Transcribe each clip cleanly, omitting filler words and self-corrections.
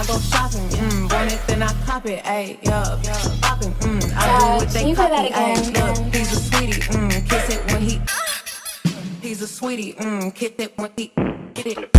I go shopping, want it, then I cop it, ayy, yeah, popping, I do what they copy, ayy, look, he's a sweetie, kiss it when he's a sweetie, kiss it when he get it.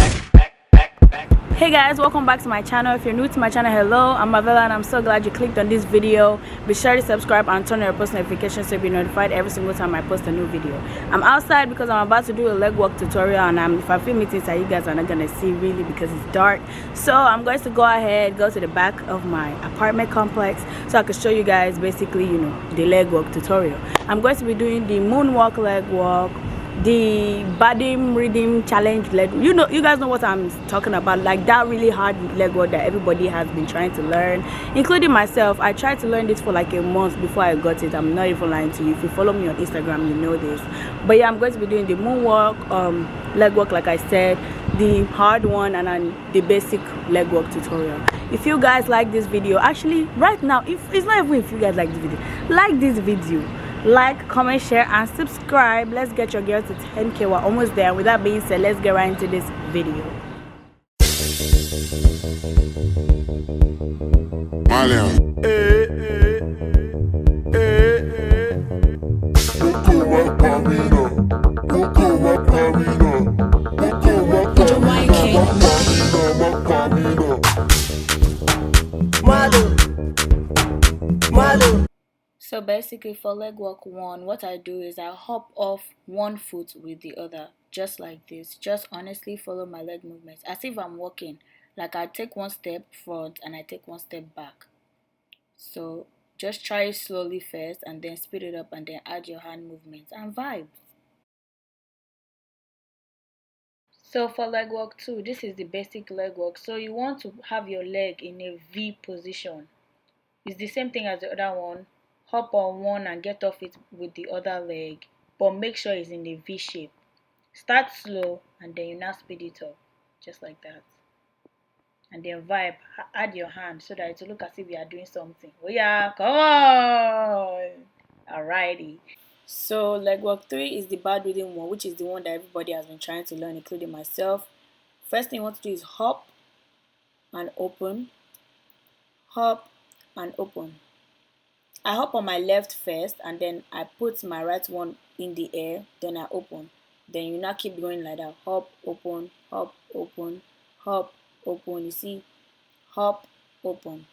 Hey guys, welcome back to my channel. If you're new to my channel, hello, I'm Mavella and I'm so glad you clicked on this video. Be sure to subscribe and turn on your post notifications so you'll be notified every single time I post a new video. I'm outside because I'm about to do a leg walk tutorial, and if I film it inside, you guys are not gonna see really because it's dark. So I'm going to go ahead, go to the back of my apartment complex so I can show you guys basically, the leg walk tutorial. I'm going to be doing the moonwalk leg walk, the badriddim challenge leg. You guys know what I'm talking about, like that really hard leg walk that everybody has been trying to learn, including myself. I tried to learn this for like a month before I got it. I'm not even lying to you. If you follow me on Instagram, you know this. But yeah, I'm going to be doing the moonwalk leg walk, like I said, the hard one, and then the basic leg walk tutorial. If you guys like this video, actually right now, if it's not even if you guys like this video, like, comment, share and subscribe. Let's get your girl to 10k. We're almost there. With that being said, let's get right into this video. So basically for leg walk 1, what I do is I hop off one foot with the other, just like this. Just honestly follow my leg movements as if I'm walking. Like I take one step front and I take one step back. So just try it slowly first and then speed it up and then add your hand movements and vibe. So for leg walk 2, this is the basic leg walk. So you want to have your leg in a V position. It's the same thing as the other one. Hop on one and get off it with the other leg, but make sure it's in a V shape. Start slow and then you now speed it up, just like that. And then vibe, add your hand so that it will look as if you are doing something. Oh yeah, come on! Alrighty. So leg walk 3 is the badriddim one, which is the one that everybody has been trying to learn, including myself. First thing you want to do is hop and open, hop and open. I hop on my left first and then I put my right one in the air, then I open. Then you now keep going like that. Hop, open, hop, open, hop, open. You see? Hop, open.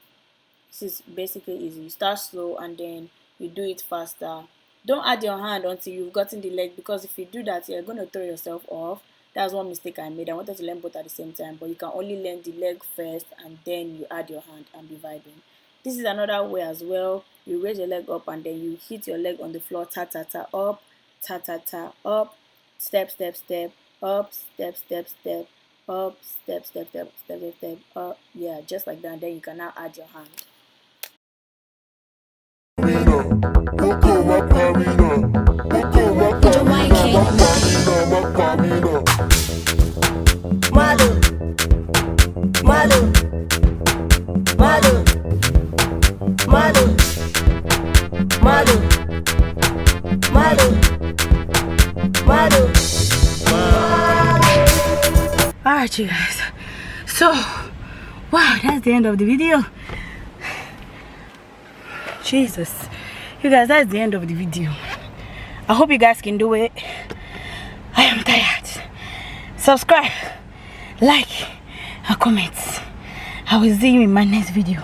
This is basically easy. You start slow and then you do it faster. Don't add your hand until you've gotten the leg, because if you do that, you're going to throw yourself off. That's one mistake I made. I wanted to learn both at the same time, but you can only learn the leg first and then you add your hand and be vibing. This is another way as well. You raise your leg up and then you hit your leg on the floor. Ta ta ta up, ta ta ta up, step step step, up, step step step, up, step step step, step step step, up. Yeah, just like that. And then you can now add your hand. Alright you guys, so wow, that's the end of the video. Jesus, you guys, that's the end of the video. I hope you guys can do it. I am tired. Subscribe, like and comment. I will see you in my next video.